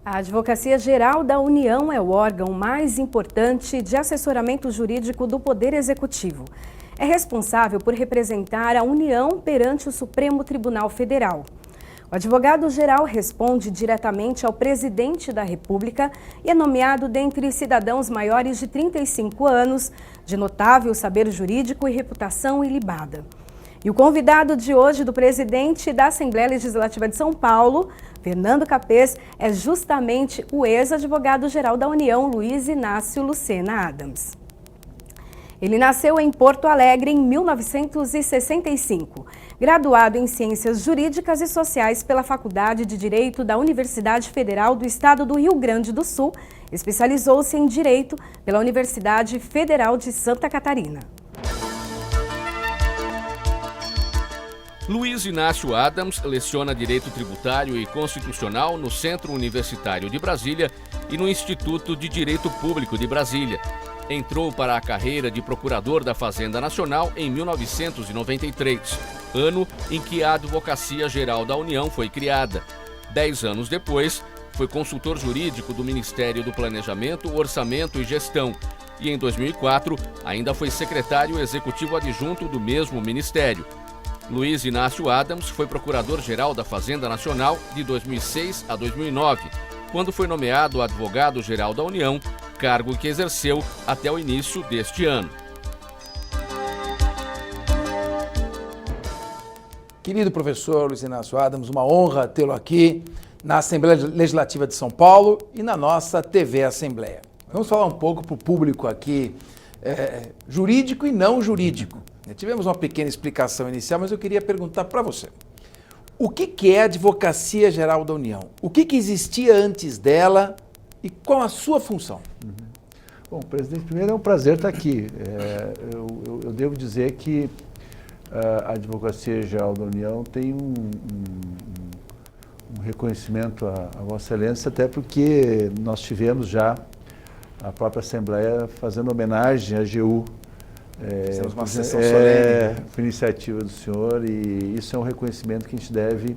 A Advocacia Geral da União é o órgão mais importante de assessoramento jurídico do Poder Executivo. É responsável por representar a União perante o Supremo Tribunal Federal. O advogado-geral responde diretamente ao presidente da República e é nomeado dentre cidadãos maiores de 35 anos, de notável saber jurídico e reputação ilibada. E o convidado de hoje do presidente da Assembleia Legislativa de São Paulo, Fernando Capês, é justamente o ex-advogado-geral da União, Luiz Inácio Lucena Adams. Ele nasceu em Porto Alegre em 1965. Graduado em Ciências Jurídicas e Sociais pela Faculdade de Direito da Universidade Federal do Estado do Rio Grande do Sul, especializou-se em Direito pela Universidade Federal de Santa Catarina. Luiz Inácio Adams leciona Direito Tributário e Constitucional no Centro Universitário de Brasília e no Instituto de Direito Público de Brasília. Entrou para a carreira de Procurador da Fazenda Nacional em 1993, ano em que a Advocacia Geral da União foi criada. 10 anos depois, foi consultor jurídico do Ministério do Planejamento, Orçamento e Gestão e, em 2004, ainda foi secretário executivo adjunto do mesmo ministério. Luiz Inácio Adams foi Procurador-Geral da Fazenda Nacional de 2006 a 2009, quando foi nomeado Advogado-Geral da União, cargo que exerceu até o início deste ano. Querido professor Luiz Inácio Adams, uma honra tê-lo aqui na Assembleia Legislativa de São Paulo e na nossa TV Assembleia. Vamos falar um pouco para o público aqui, jurídico e não jurídico. Tivemos uma pequena explicação inicial, mas eu queria perguntar para você. O que é a Advocacia Geral da União? O que existia antes dela e qual a sua função? Bom, presidente, primeiro é um prazer estar aqui. Eu devo dizer que a Advocacia Geral da União tem um reconhecimento à Vossa Excelência, até porque nós tivemos já a própria Assembleia fazendo homenagem à AGU. Fizemos uma sessão solene. Por iniciativa do senhor, e isso é um reconhecimento que a gente deve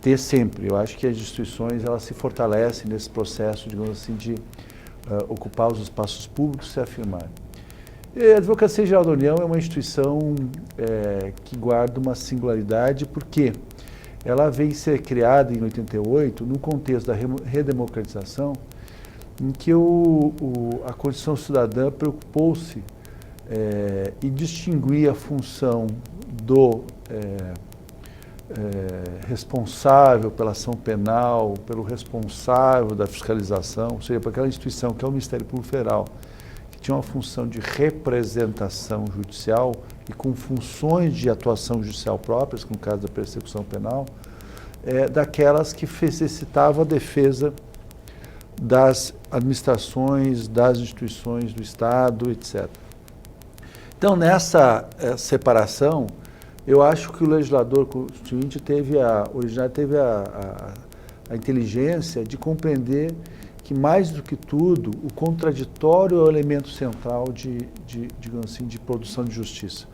ter sempre. Eu acho que as instituições elas se fortalecem nesse processo, digamos assim, de ocupar os espaços públicos e se afirmar. E a Advocacia Geral da União é uma instituição que guarda uma singularidade, porque ela veio ser criada em 88 no contexto da redemocratização, em que a condição cidadã preocupou-se e distinguir a função do responsável pela ação penal, pelo responsável da fiscalização, ou seja, para aquela instituição que é o Ministério Público Federal, que tinha uma função de representação judicial e com funções de atuação judicial próprias, no caso da persecução penal, daquelas que necessitavam a defesa das administrações, das instituições do Estado, etc. Então, nessa separação, eu acho que o legislador constituinte teve a inteligência de compreender que, mais do que tudo, o contraditório é o elemento central digamos assim, de produção de justiça.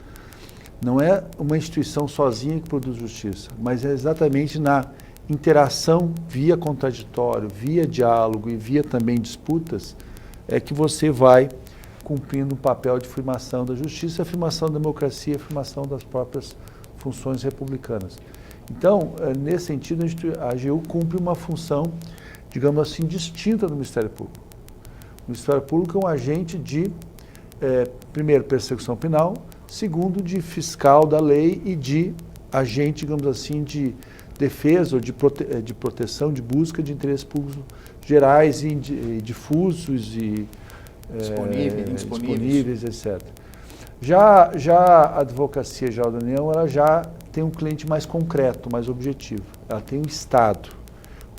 Não é uma instituição sozinha que produz justiça, mas é exatamente na interação via contraditório, via diálogo e via também disputas, que você vai cumprindo um papel de afirmação da justiça, afirmação da democracia, afirmação das próprias funções republicanas. Então, nesse sentido, a AGU cumpre uma função, digamos assim, distinta do Ministério Público. O Ministério Público é um agente de, primeiro, persecução penal, segundo, de fiscal da lei e de agente, digamos assim, de defesa ou de proteção, de busca de interesses públicos gerais e difusos e disponíveis, etc. Já a Advocacia Geral da União, ela já tem um cliente mais concreto, mais objetivo. Ela tem o Estado.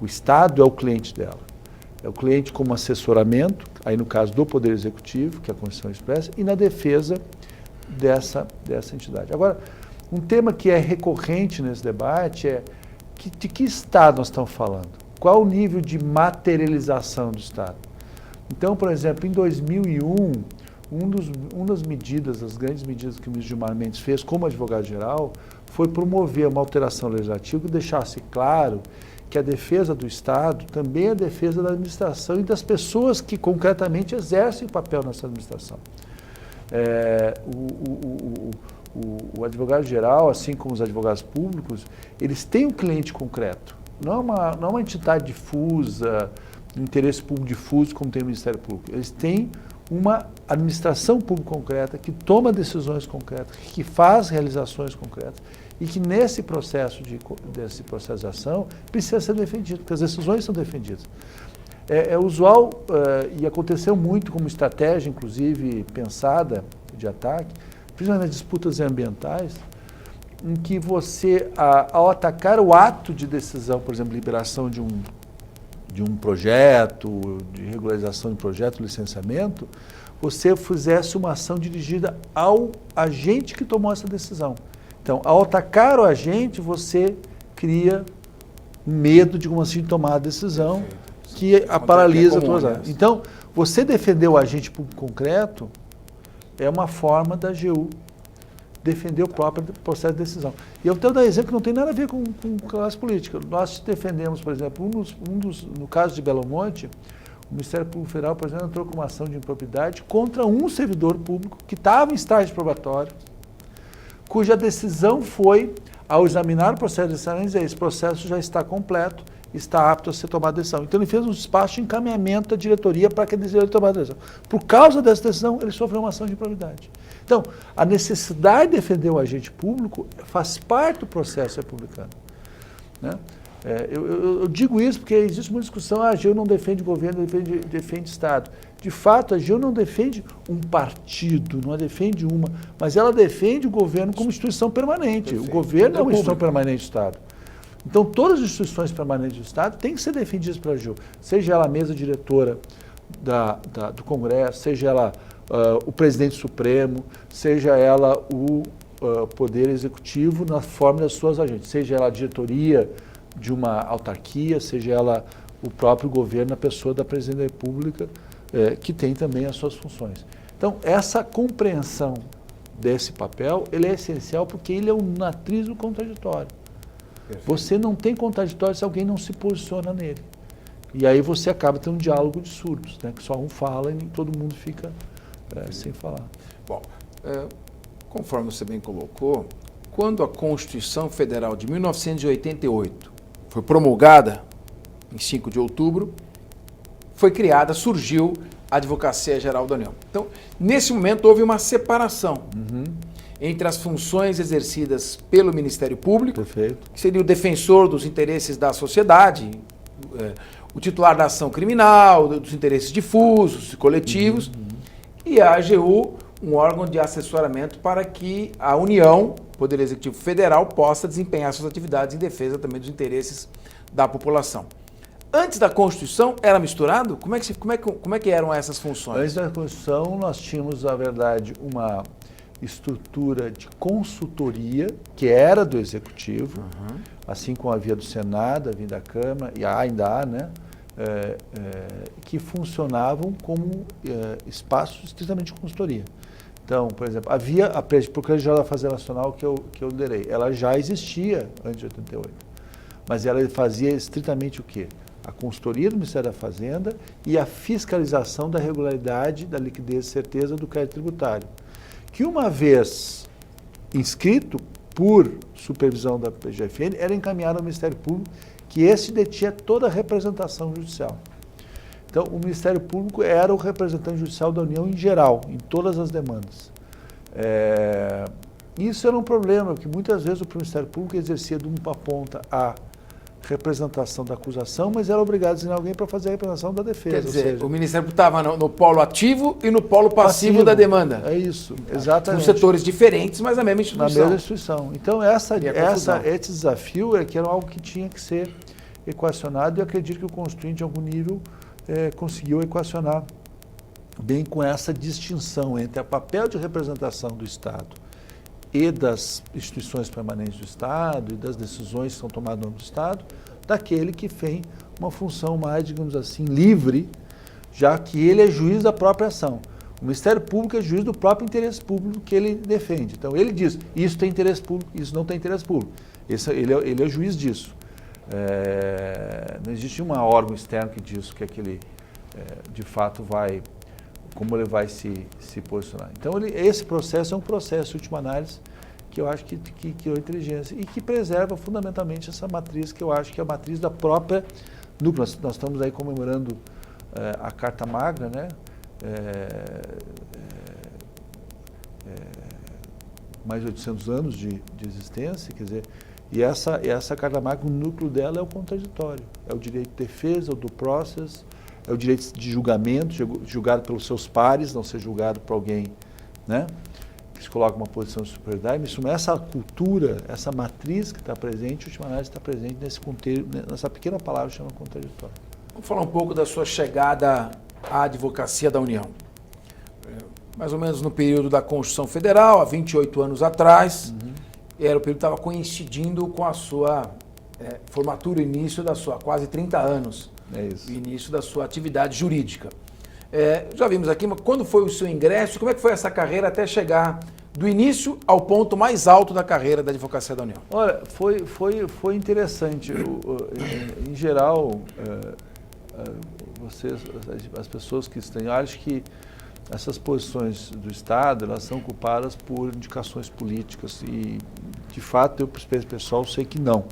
O Estado é o cliente dela. É o cliente como assessoramento, aí no caso do Poder Executivo, que é a Constituição expressa, e na defesa dessa entidade. Agora, um tema que é recorrente nesse debate é de que Estado nós estamos falando? Qual o nível de materialização do Estado? Então, por exemplo, em 2001, uma das medidas, as grandes medidas que o ministro Gilmar Mendes fez como advogado-geral, foi promover uma alteração legislativa que deixasse claro que a defesa do Estado também é a defesa da administração e das pessoas que concretamente exercem o papel nessa administração. O advogado-geral, assim como os advogados públicos, eles têm um cliente concreto. Não é uma entidade difusa, interesse público difuso, como tem o Ministério Público. Eles têm uma administração pública concreta, que toma decisões concretas, que faz realizações concretas, e que nesse processo de ação precisa ser defendido, porque as decisões são defendidas. É usual, e aconteceu muito como estratégia, inclusive, pensada de ataque, principalmente nas disputas ambientais, em que você, ao atacar o ato de decisão, por exemplo, liberação de um projeto, de regularização de projeto, licenciamento, você fizesse uma ação dirigida ao agente que tomou essa decisão. Então, ao atacar o agente, você cria medo, digamos assim, de tomar a decisão que a paralisa todas as áreas. Então, você defender o agente público concreto é uma forma da AGU defender o próprio processo de decisão. E eu tenho dar exemplo que não tem nada a ver com classe política. Nós defendemos, por exemplo, no caso de Belo Monte, o Ministério Público Federal, por exemplo, entrou com uma ação de improbidade contra um servidor público que estava em estágio probatório, cuja decisão foi, ao examinar o processo de decisão, dizer, esse processo já está completo, está apto a ser tomado a decisão. Então ele fez um despacho de encaminhamento da diretoria para que a diretoria tomasse a decisão. Por causa dessa decisão, ele sofreu uma ação de improbidade. Então, a necessidade de defender o agente público faz parte do processo republicano. Né? Eu digo isso porque existe uma discussão, a AGU não defende governo, defende Estado. De fato, a AGU não defende um partido, não a defende uma, mas ela defende o governo como instituição permanente. O governo é uma instituição permanente do Estado. Então, todas as instituições permanentes do Estado têm que ser defendidas pela AGU, seja ela a mesa diretora do Congresso, seja ela o presidente supremo, seja ela o poder executivo na forma das suas agentes, seja ela a diretoria de uma autarquia, seja ela o próprio governo, a pessoa da presidente da República, que tem também as suas funções. Então, essa compreensão desse papel, ele é essencial porque ele é um matriz do contraditório. Perfeito. Você não tem contraditório se alguém não se posiciona nele. E aí você acaba tendo um diálogo de surdos, né? Que só um fala e todo mundo fica sem falar. Bom, conforme você bem colocou, quando a Constituição Federal de 1988 foi promulgada, em 5 de outubro, foi criada, surgiu a Advocacia Geral da União. Então, nesse momento, houve uma separação entre as funções exercidas pelo Ministério Público, Perfeito. Que seria o defensor dos interesses da sociedade, o titular da ação criminal, dos interesses difusos e coletivos, e a AGU, um órgão de assessoramento para que a União, Poder Executivo Federal, possa desempenhar suas atividades em defesa também dos interesses da população. Antes da Constituição, era misturado? Como é que eram essas funções? Antes da Constituição, nós tínhamos, na verdade, uma estrutura de consultoria, que era do Executivo, assim como havia do Senado, havia da Câmara, e ainda há, né? Que funcionavam como espaços estritamente de consultoria. Então, por exemplo, havia a Procuradoria-Geral da Fazenda Nacional que eu liderei. Ela já existia antes de 88, mas ela fazia estritamente o quê? A consultoria do Ministério da Fazenda e a fiscalização da regularidade, da liquidez e certeza do crédito tributário, que uma vez inscrito por supervisão da PGFN, era encaminhado ao Ministério Público, que esse detinha toda a representação judicial. Então, o Ministério Público era o representante judicial da União em geral, em todas as demandas. Isso era um problema, porque muitas vezes o Ministério Público exercia de uma ponta a representação da acusação, mas era obrigado a designar alguém para fazer a representação da defesa. Quer dizer, o Ministério Público estava no polo ativo e no polo passivo da demanda. É isso, exatamente. São setores diferentes, mas na mesma instituição. Na mesma instituição. Então, esse desafio que era algo que tinha que ser equacionado, e eu acredito que o Constituinte, em algum nível, conseguiu equacionar bem com essa distinção entre o papel de representação do Estado e das instituições permanentes do Estado e das decisões que são tomadas no âmbito do Estado, daquele que tem uma função mais, digamos assim, livre, já que ele é juiz da própria ação. O Ministério Público é juiz do próprio interesse público que ele defende. Então, ele diz, isso tem interesse público, isso não tem interesse público. Ele é juiz disso. Não existe um órgão externo que diz que aquele, de fato, como ele vai se posicionar. Então, esse processo é um processo, em última análise, que eu acho que é inteligência e que preserva fundamentalmente essa matriz, que eu acho que é a matriz da própria núcleo. Nós estamos aí comemorando a Carta Magna, né? Mais de 800 anos de existência, quer dizer, e essa Carta Magna, o núcleo dela é o contraditório, é o direito de defesa, o due process, é o direito de julgamento, julgado pelos seus pares, não ser julgado por alguém, né, que se coloca uma posição de superioridade. Isso, essa cultura, essa matriz que está presente, a última análise está presente nesse contexto, nessa pequena palavra chamada contraditório. Vamos falar um pouco da sua chegada à Advocacia da União. Mais ou menos no período da Constituição Federal, há 28 anos atrás, era o período que estava coincidindo com a sua formatura, início da sua, quase 30 anos, o início da sua atividade jurídica. Já vimos aqui, mas quando foi o seu ingresso, como é que foi essa carreira até chegar do início ao ponto mais alto da carreira da Advocacia da União? Olha, foi interessante. Em geral, as pessoas que estão, eu acho que essas posições do Estado, elas são ocupadas por indicações políticas e, de fato, eu, por experiência pessoal, sei que não.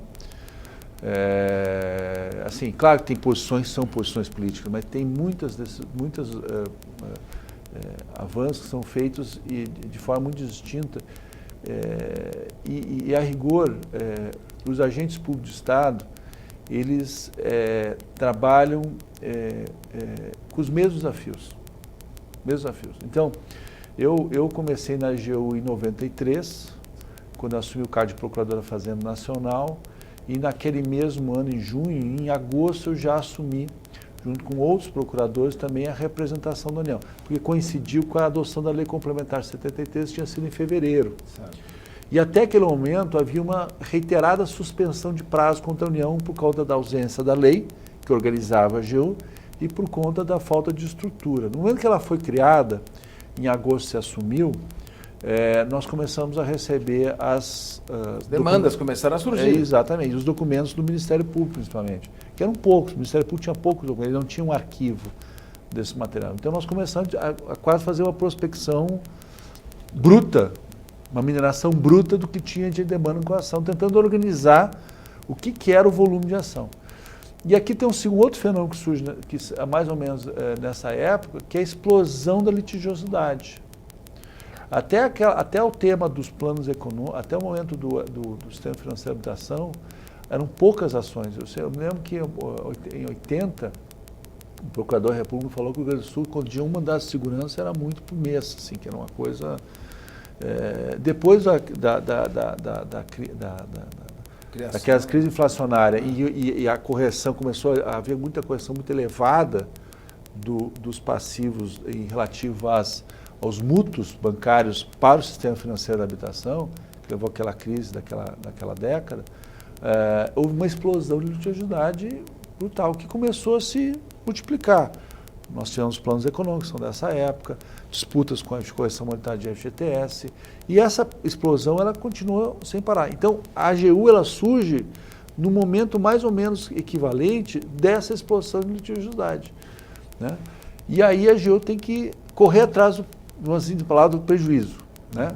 Assim, claro que tem posições que são posições políticas, mas tem muitos avanços que são feitos de forma muito distinta. E a rigor, os agentes públicos do Estado, eles trabalham com os mesmos desafios. Então, eu comecei na AGU em 93, quando assumi o cargo de Procurador da Fazenda Nacional, e naquele mesmo ano, em junho, em agosto, eu já assumi, junto com outros procuradores, também a representação da União, porque coincidiu com a adoção da Lei Complementar 73, que tinha sido em fevereiro. Certo. E até aquele momento havia uma reiterada suspensão de prazo contra a União por causa da ausência da lei, que organizava a AGU, e por conta da falta de estrutura. No momento que ela foi criada, em agosto se assumiu, nós começamos a receber as demandas começaram a surgir. Exatamente, os documentos do Ministério Público, principalmente, que eram poucos. O Ministério Público tinha poucos documentos, ele não tinha um arquivo desse material. Então nós começamos a quase fazer uma prospecção bruta, uma mineração bruta do que tinha de demanda com a ação, tentando organizar o que era o volume de ação. E aqui tem um outro fenômeno que surge, que é mais ou menos nessa época, que é a explosão da litigiosidade. Até o tema dos planos econômicos, até o momento do sistema financeiro de habitação, eram poucas ações. Eu me lembro que em 80, o Procurador da República falou que o Rio Grande do Sul, quando tinha um mandado de segurança, era muito por mês, assim, que era uma coisa... depois daquelas crises inflacionárias e a correção, começou a haver muita correção muito elevada dos passivos em relativo aos mútuos bancários para o sistema financeiro da habitação, que levou àquela crise daquela década, houve uma explosão de litigiosidade brutal, que começou a se multiplicar. Nós tivemos planos econômicos, que são dessa época, disputas com a correção monetária de FGTS, e essa explosão ela continua sem parar. Então, a AGU ela surge no momento mais ou menos equivalente dessa explosão de litigiosidade, né? E aí a AGU tem que correr atrás do prejuízo, né?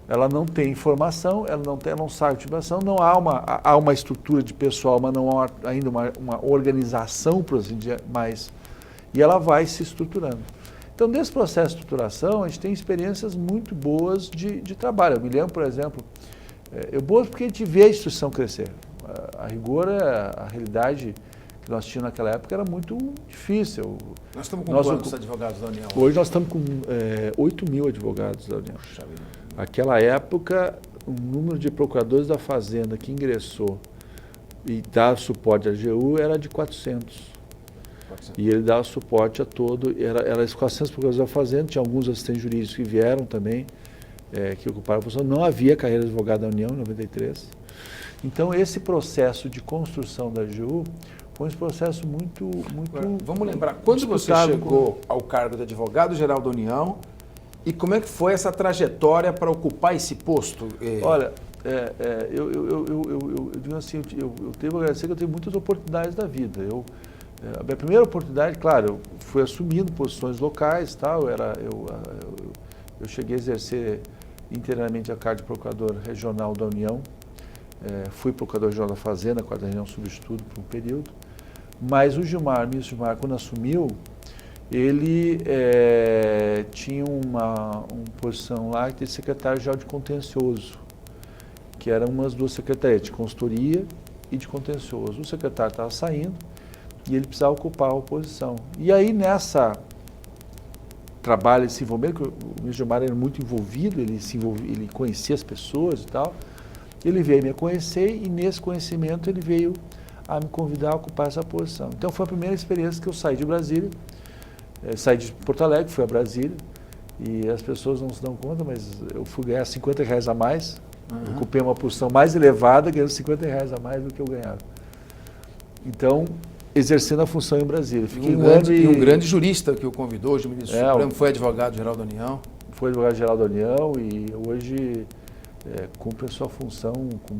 Ela não tem informação, ela não sabe de informação, não há uma estrutura de pessoal, mas não há ainda uma organização, por assim dizer, mais... E ela vai se estruturando. Então, nesse processo de estruturação, a gente tem experiências muito boas de trabalho. Eu me lembro, por exemplo, boas porque a gente vê a instituição crescer. A rigor, a realidade que nós tínhamos naquela época era muito difícil. Nós estamos com quantos advogados da União? Hoje nós estamos com 8 mil advogados da União. Naquela época, o número de procuradores da Fazenda que ingressou e dava suporte à AGU era de 400. E ele dava suporte a todo, era os 400 procuradores da Fazenda, tinha alguns assistentes jurídicos que vieram também, que ocuparam a função. Não havia carreira de advogado da União em 93. Então, esse processo de construção da AGU foi um processo muito... Agora, vamos lembrar, quando você chegou ao cargo de advogado-geral da União, e como é que foi essa trajetória para ocupar esse posto? Olha, eu digo assim, eu devo agradecer que eu tenho muitas oportunidades da vida. A minha primeira oportunidade, claro, eu fui assumindo posições locais, tal, eu cheguei a exercer inteiramente a cargo de procurador regional da União, fui procurador regional da Fazenda, 4ª região substituto por um período, mas o ministro Gilmar, quando assumiu, ele tinha uma posição lá de secretário-geral de contencioso, que eram umas duas secretarias, de consultoria e de contencioso. O secretário estava saindo e ele precisava ocupar a posição. E aí, nessa trabalho, ele se envolveu, porque o ministro Gilmar era muito envolvido, ele conhecia as pessoas e tal, ele veio me conhecer e nesse conhecimento ele veio a me convidar a ocupar essa posição. Então foi a primeira experiência que eu saí de Brasília, saí de Porto Alegre, fui a Brasília, e as pessoas não se dão conta, mas eu fui ganhar R$50 a mais, ocupei uma posição mais elevada, ganhando R$50 a mais do que eu ganhava. Então, exercendo a função em Brasília. Fiquei um grande jurista que o convidou, hoje o ministro Supremo, foi advogado-geral da União. Foi advogado-geral da União e hoje cumpre a sua função com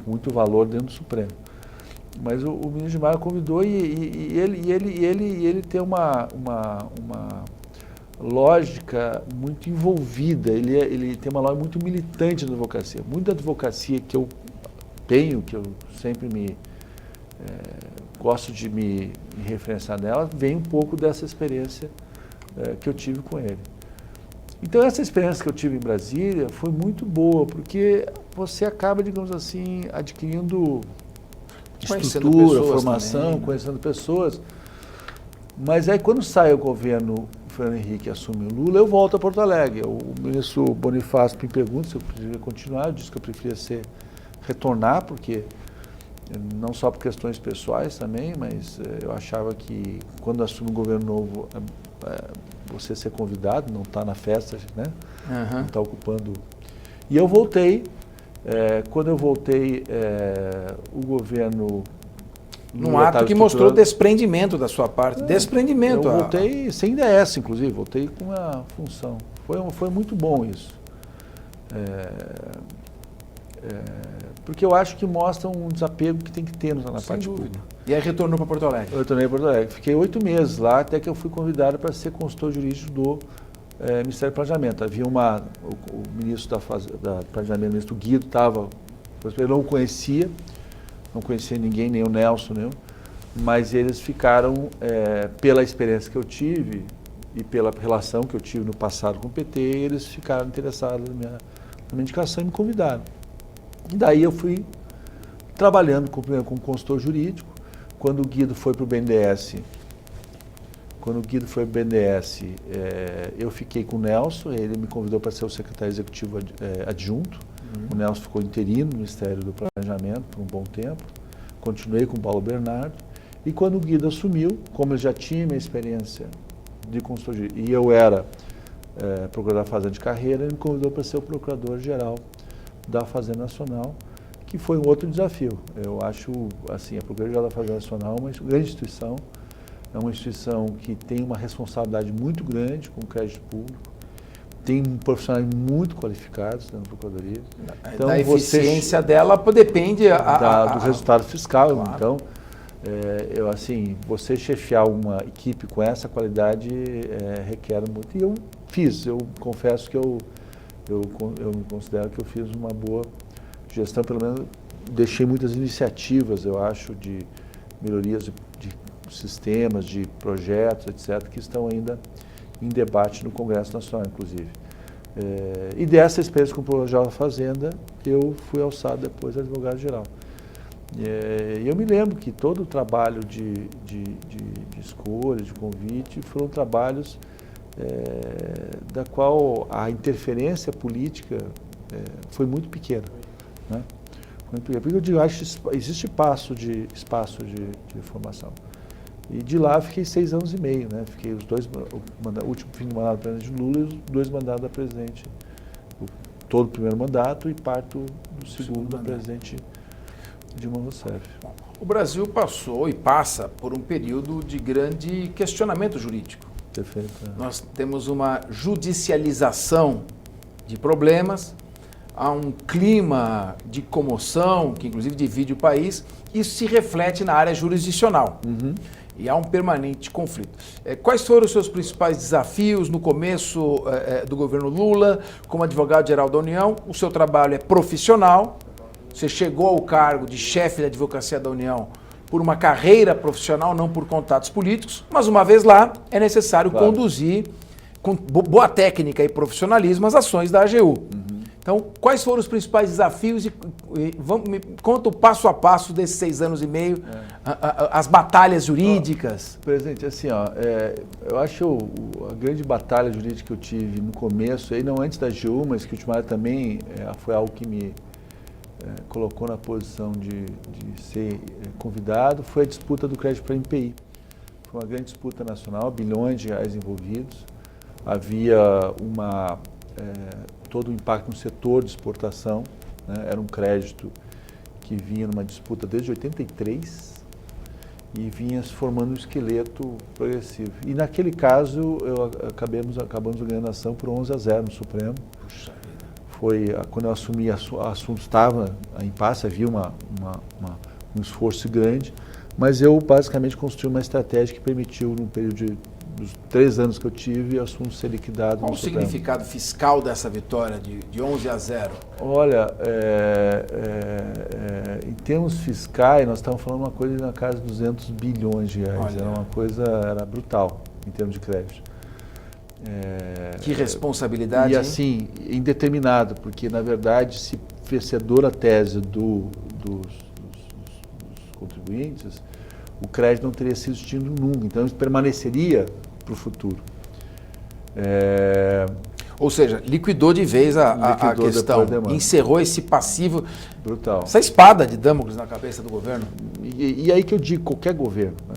muito valor dentro do Supremo. Mas o ministro Gilmar convidou e ele tem uma lógica muito envolvida, ele tem uma lógica muito militante da advocacia. Muita advocacia que eu tenho, que eu sempre gosto de me referenciar nela, vem um pouco dessa experiência que eu tive com ele. Então essa experiência que eu tive em Brasília foi muito boa, porque você acaba, digamos assim, adquirindo estrutura, formação, também, né? Conhecendo pessoas. Mas aí quando sai o governo Fernando Henrique e assume o Lula, eu volto a Porto Alegre. O ministro Bonifácio me pergunta se eu preferia continuar, eu disse que eu preferia retornar, porque não só por questões pessoais também, mas eu achava que quando assume um governo novo, você ser convidado, não está na festa, né? Não está ocupando. E eu voltei. Quando eu voltei, o governo... Num ato que mostrou desprendimento da sua parte. Desprendimento. Eu voltei sem DS, inclusive, voltei com uma função. Foi muito bom isso. Porque eu acho que mostra um desapego que tem que ter na parte pública. E aí retornou para Porto Alegre? Eu retornei para Porto Alegre. Fiquei 8 meses lá, até que eu fui convidado para ser consultor jurídico do Ministério do Planejamento. Havia o ministro da Planejamento, o ministro Guido, estava... Eu não conhecia ninguém, nem o Nelson, mas eles ficaram, pela experiência que eu tive e pela relação que eu tive no passado com o PT, eles ficaram interessados na minha indicação e me convidaram. E daí eu fui trabalhando como consultor jurídico. Quando o Guido foi para o BNDES, eu fiquei com o Nelson, ele me convidou para ser o secretário executivo adjunto. O Nelson ficou interino no Ministério do Planejamento por um bom tempo. Continuei com o Paulo Bernardo. E quando o Guido assumiu, como eu já tinha minha experiência de consultor jurídico, e eu era procurador da Fazenda de carreira, ele me convidou para ser o procurador-geral da Fazenda Nacional, que foi um outro desafio. Eu acho, assim, a Procuradoria-Geral da Fazenda Nacional é uma grande instituição, é uma instituição que tem uma responsabilidade muito grande com o crédito público, tem profissionais muito qualificados na Procuradoria. Então, a eficiência dela depende do resultado fiscal. Claro. Então, você chefiar uma equipe com essa qualidade requer muito. E eu confesso que eu me considero que eu fiz uma boa gestão, pelo menos deixei muitas iniciativas, eu acho, de melhorias de sistemas, de projetos, etc., que estão ainda em debate no Congresso Nacional, inclusive. E dessa experiência com o Projeto da Fazenda, eu fui alçado depois a advogado-geral. E eu me lembro que todo o trabalho de escolha, de convite, foram trabalhos da qual a interferência política foi muito pequena, né? Porque eu digo, acho que existe espaço de formação. E de lá fiquei 6 anos e meio, né? Fiquei o último fim de mandato do presidente Lula e os 2 mandatos da presidente, todo o primeiro mandato e parte do segundo da presidente Dilma Rousseff. O Brasil passou e passa por um período de grande questionamento jurídico. Perfeito. Nós temos uma judicialização de problemas, há um clima de comoção, que inclusive divide o país, isso se reflete na área jurisdicional. E há um permanente conflito. Quais foram os seus principais desafios no começo do governo Lula, como advogado-geral da União? O seu trabalho é profissional, você chegou ao cargo de chefe da Advocacia da União por uma carreira profissional, não por contatos políticos, mas uma vez lá é necessário conduzir com boa técnica e profissionalismo as ações da AGU. Então, quais foram os principais desafios me conta o passo a passo desses 6 anos e meio, as batalhas jurídicas. Presidente, assim, eu acho a grande batalha jurídica que eu tive no começo, aí não antes da AGU, mas que ultimamente também foi algo que me colocou na posição de ser convidado, foi a disputa do crédito para a MPI. Foi uma grande disputa nacional, bilhões de reais envolvidos, havia todo o impacto no setor de exportação, né? Era um crédito que vinha numa disputa desde 83 e vinha se formando um esqueleto progressivo. E naquele caso, acabamos ganhando a ação por 11-0 no Supremo. Puxa vida. Foi quando eu assumi, o assunto estava em impasse, havia um esforço grande, mas eu basicamente construí uma estratégia que permitiu, no período dos 3 anos que eu tive, o assunto ser liquidado. Qual o significado fiscal dessa vitória de 11-0? Olha, em termos fiscais, nós estávamos falando uma coisa na casa de 200 bilhões de reais. Olha. Era uma coisa, era brutal em termos de crédito. Que responsabilidade, e assim, indeterminado, porque na verdade, se vencedora a tese dos contribuintes, o crédito não teria sido extinto nunca, então isso permaneceria para o futuro. Ou seja, liquidou de vez a questão, encerrou esse passivo. Brutal. Essa espada de Damocles na cabeça do governo. E aí que eu digo, qualquer governo, né?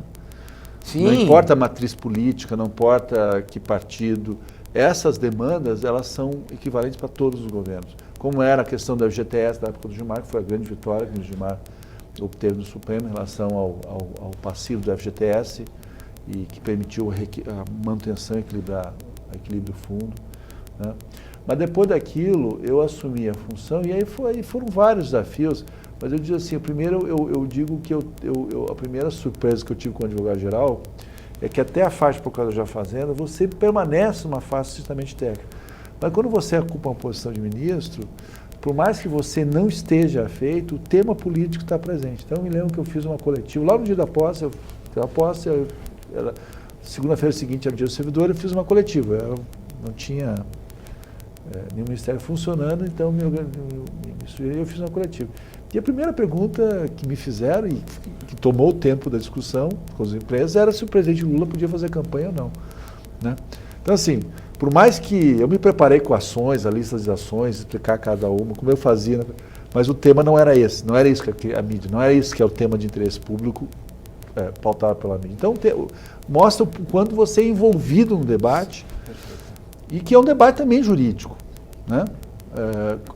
Sim. Não importa a matriz política, não importa que partido, essas demandas, elas são equivalentes para todos os governos. Como era a questão da FGTS da época do Gilmar, que foi a grande vitória que o Gilmar obteve no Supremo em relação ao passivo do FGTS e que permitiu a manutenção e equilíbrio do fundo, né? Mas depois daquilo, eu assumi a função e aí foram vários desafios, mas eu digo assim, primeiro eu digo que a primeira surpresa que eu tive com o advogado-geral é que até a faixa de procurador da Fazenda, você permanece numa fase estritamente técnica. Mas quando você ocupa uma posição de ministro, por mais que você não esteja afeito, o tema político está presente. Então, eu me lembro que eu fiz uma coletiva, lá no dia da posse, segunda-feira seguinte era o dia do servidor, eu fiz uma coletiva. Não tinha nenhum ministério funcionando, então eu fiz uma coletiva. E a primeira pergunta que me fizeram, e que tomou o tempo da discussão com as empresas, era se o presidente Lula podia fazer campanha ou não, né? Então, assim, por mais que eu me preparei com ações, a lista de ações, explicar cada uma, como eu fazia, mas o tema não era esse, não era isso que a mídia, não era isso que é o tema de interesse público pautado pela mídia. Então, mostra o quanto você é envolvido no debate e que é um debate também jurídico, né?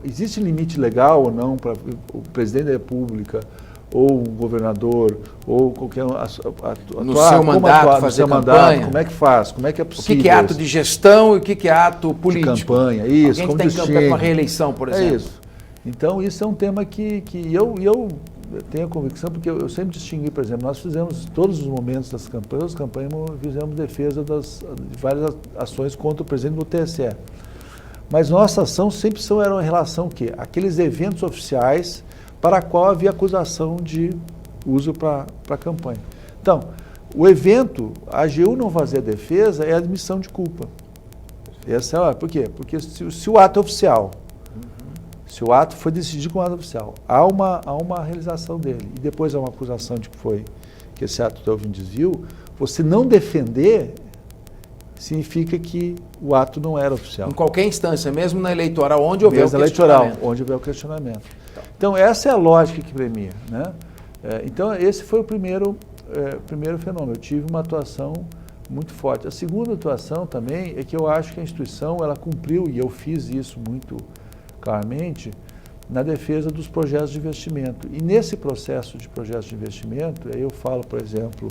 Existe limite legal ou não para o presidente da República ou o governador, ou qualquer no seu mandato, fazer campanha, como é que faz, como é que é possível? O que é ato de gestão e o que é ato político? De campanha, isso. Alguém que está em campanha para uma reeleição, por exemplo. É isso. Então, isso é um tema que eu tenho a convicção, porque eu sempre distingui, por exemplo, nós fizemos todos os momentos das campanhas, fizemos defesa de várias ações contra o presidente do TSE. Mas nossa ação sempre era em relação ao quê? Aqueles eventos oficiais para a qual havia acusação de uso para a campanha. Então, o evento, a AGU não fazer a defesa é a admissão de culpa. Por quê? Porque se o ato é oficial, se o ato foi decidido como ato oficial, há uma realização dele, e depois há uma acusação de que esse ato houve um desvio, você não defender significa que o ato não era oficial. Em qualquer instância, mesmo na eleitoral, onde houver o questionamento. Onde houver o questionamento. Então, essa é a lógica que premia, né? Então, esse foi o primeiro fenômeno. Eu tive uma atuação muito forte. A segunda atuação também é que eu acho que a instituição ela cumpriu, e eu fiz isso muito claramente, na defesa dos projetos de investimento. E nesse processo de projetos de investimento, aí eu falo, por exemplo,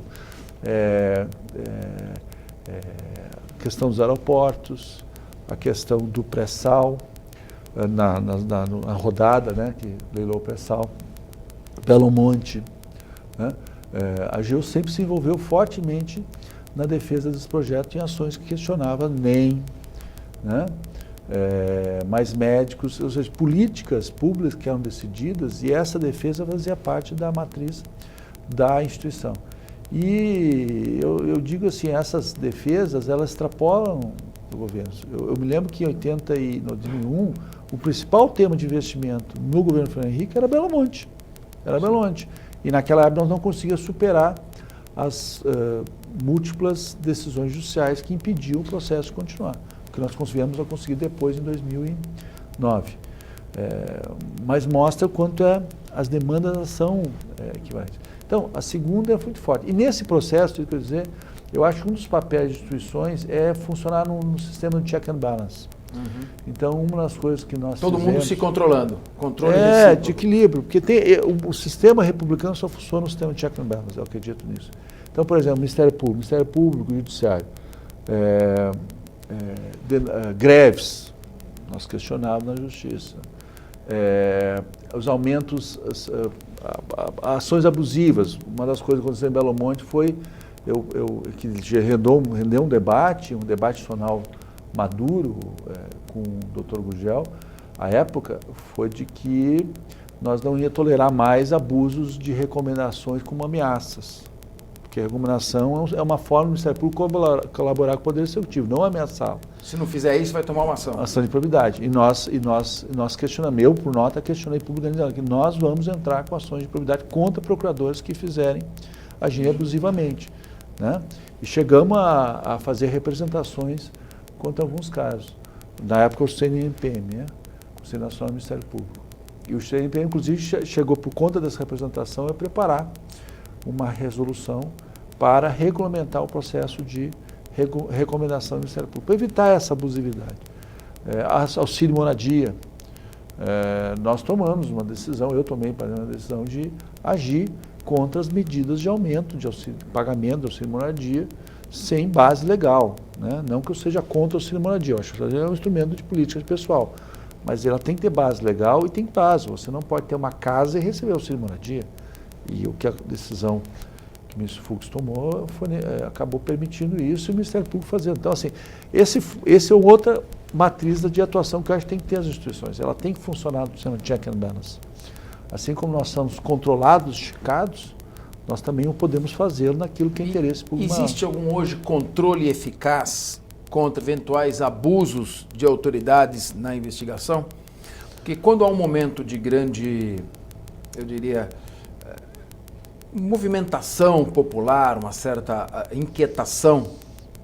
a questão dos aeroportos, a questão do pré-sal, na rodada, né, que leilou o pré-sal, Belo Monte, né? A AGU sempre se envolveu fortemente na defesa desse projeto em ações que questionavam NEM, né? Mais médicos, ou seja, políticas públicas que eram decididas, e essa defesa fazia parte da matriz da instituição. E eu digo assim, essas defesas, elas extrapolam o governo. Eu me lembro que em 2001, o principal tema de investimento no governo Fernando Henrique era Belo Monte. Era Belo Monte. E naquela época nós não conseguíamos superar as múltiplas decisões judiciais que impediam o processo de continuar. O que nós viemos a conseguir depois, em 2009. Mas mostra o quanto as demandas são equivalentes. Então, a segunda é muito forte. E nesse processo, quer dizer, eu acho que um dos papéis de instituições é funcionar no sistema de check and balance. Uhum. Então, uma das coisas que nós Todo fizemos, mundo se controlando. Controle de equilíbrio. Porque o sistema republicano só funciona no sistema de check and balance, eu acredito nisso. Então, por exemplo, Ministério Público e Judiciário. Greves, nós questionávamos na Justiça. Os aumentos, ações abusivas. Uma das coisas que aconteceu em Belo Monte foi que rendeu um debate nacional maduro com o Dr. Gurgel, à época, foi de que nós não ia tolerar mais abusos de recomendações como ameaças. Porque a recomendação é uma forma do Ministério Público colaborar com o Poder Executivo, não ameaçá-lo. Se não fizer isso, vai tomar uma ação. Ação de probidade. E nós questionamos, eu, por nota, questionei publicamente que nós vamos entrar com ações de probidade contra procuradores que fizerem agir abusivamente. Né? E chegamos a fazer representações contra alguns casos. Na época, o CNMPM, né? o Conselho Nacional do Ministério Público. E o CNMPM, inclusive, chegou, por conta dessa representação, a preparar uma resolução para regulamentar o processo de recomendação do Ministério Público, para evitar essa abusividade. Auxílio moradia. Nós tomamos uma decisão, eu tomei uma decisão de agir contra as medidas de aumento de pagamento do auxílio moradia sem base legal. Né? Não que eu seja contra o auxílio moradia, eu acho que é um instrumento de política pessoal, mas ela tem que ter base legal e tem base. Você não pode ter uma casa e receber auxílio moradia. E o que a decisão que o ministro Fux tomou acabou permitindo isso e o Ministério Público fazendo. Então, assim, esse é outra matriz de atuação que eu acho que tem que ter as instituições. Ela tem que funcionar no sistema de check and balance. Assim como nós somos controlados, esticados, nós também o podemos fazer naquilo que é interesse público. Existe algum hoje controle eficaz contra eventuais abusos de autoridades na investigação? Porque quando há um momento de grande, eu diria, movimentação popular, uma certa inquietação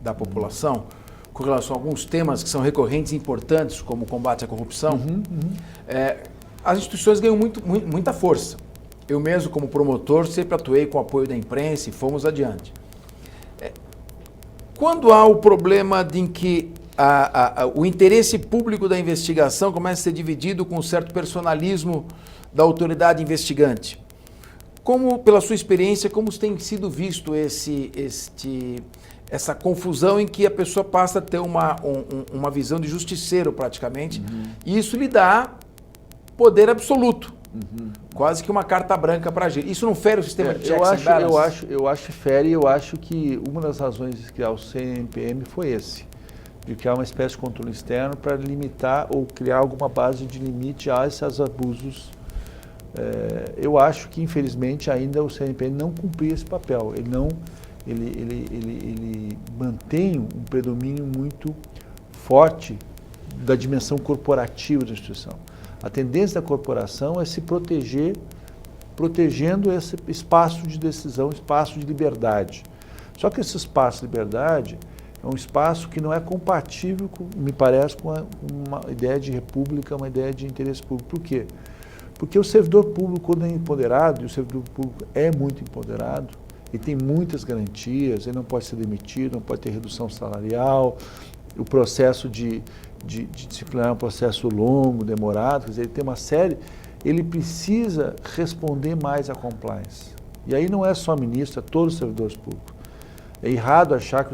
da população com relação a alguns temas que são recorrentes e importantes, como o combate à corrupção, as instituições ganham muita força. Eu mesmo, como promotor, sempre atuei com o apoio da imprensa e fomos adiante. Quando há o problema de em que o interesse público da investigação começa a ser dividido com um certo personalismo da autoridade investigante, como, pela sua experiência, como tem sido visto essa confusão em que a pessoa passa a ter uma visão de justiceiro, praticamente, e isso lhe dá poder absoluto, quase que uma carta branca para agir. Isso não fere o sistema de checks and balances? Eu acho que fere, e eu acho que uma das razões de criar o CNMPM foi de criar uma espécie de controle externo para limitar ou criar alguma base de limite a esses abusos. Eu acho que, infelizmente, ainda o CNMPM não cumpria esse papel. Ele mantém um predomínio muito forte da dimensão corporativa da instituição. A tendência da corporação é se proteger, protegendo esse espaço de decisão, espaço de liberdade. Só que esse espaço de liberdade é um espaço que não é compatível, me parece, com uma ideia de república, uma ideia de interesse público. Por quê? Porque o servidor público, quando é empoderado, e o servidor público é muito empoderado, e tem muitas garantias, ele não pode ser demitido, não pode ter redução salarial, o processo de disciplinar é um processo longo, demorado, quer dizer, ele tem uma série, ele precisa responder mais à compliance. E aí não é só ministro, é todos os servidores públicos. É errado achar que